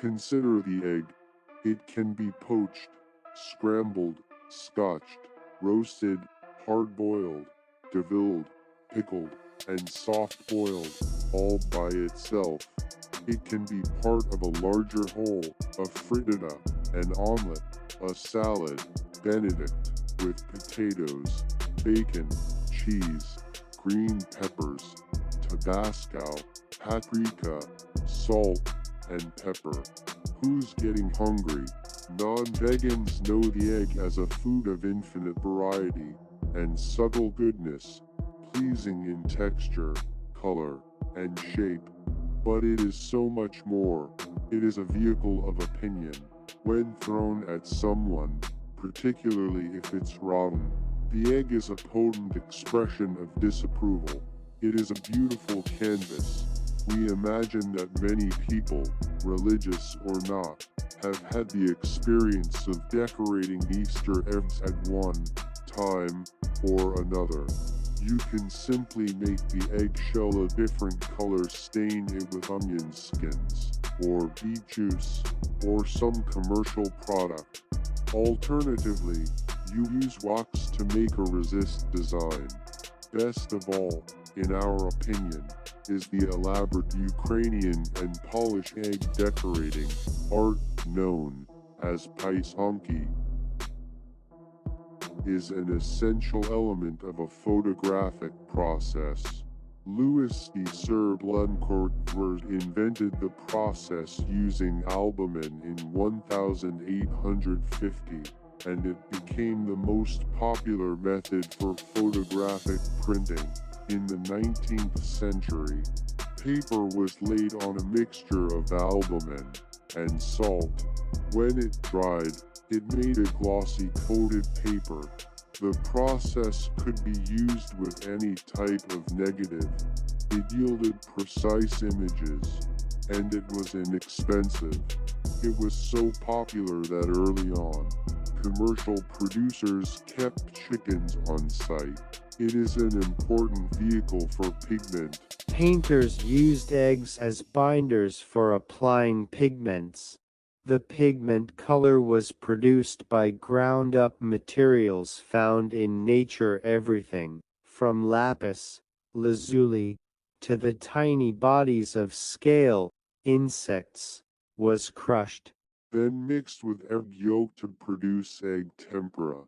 Consider the egg. It can be poached, scrambled, scotched, roasted, hard-boiled, devilled, pickled, and soft-boiled, all by itself. It can be part of a larger whole, a frittata, an omelette, a salad, benedict, with potatoes, bacon, cheese, green peppers, tabasco, paprika, salt, and pepper. Who's getting hungry? Non-vegans know the egg as a food of infinite variety and subtle goodness, pleasing in texture, color, and shape. But it is so much more. It is a vehicle of opinion. When thrown at someone, particularly if it's rotten, the egg is a potent expression of disapproval. It is a beautiful canvas. We imagine that many people, religious or not, have had the experience of decorating Easter eggs at one time or another. You can simply make the eggshell a different color, stain it with onion skins, or beet juice, or some commercial product. Alternatively, you use wax to make a resist design. Best of all, in our opinion, is the elaborate Ukrainian and Polish egg decorating art known as pysanky. Is an essential element of a photographic process. Louis de Bluncourt invented the process using albumen in 1850, and it became the most popular method for photographic printing. In the 19th century, paper was laid on a mixture of albumen and salt. When it dried, it made a glossy coated paper. The process could be used with any type of negative. It yielded precise images, and it was inexpensive. It was so popular that early on, commercial producers kept chickens on site. It is an important vehicle for pigment. Painters used eggs as binders for applying pigments. The pigment color was produced by ground-up materials found in nature. Everything, from lapis lazuli, to the tiny bodies of scale insects, was crushed. Then mixed with egg yolk to produce egg tempera.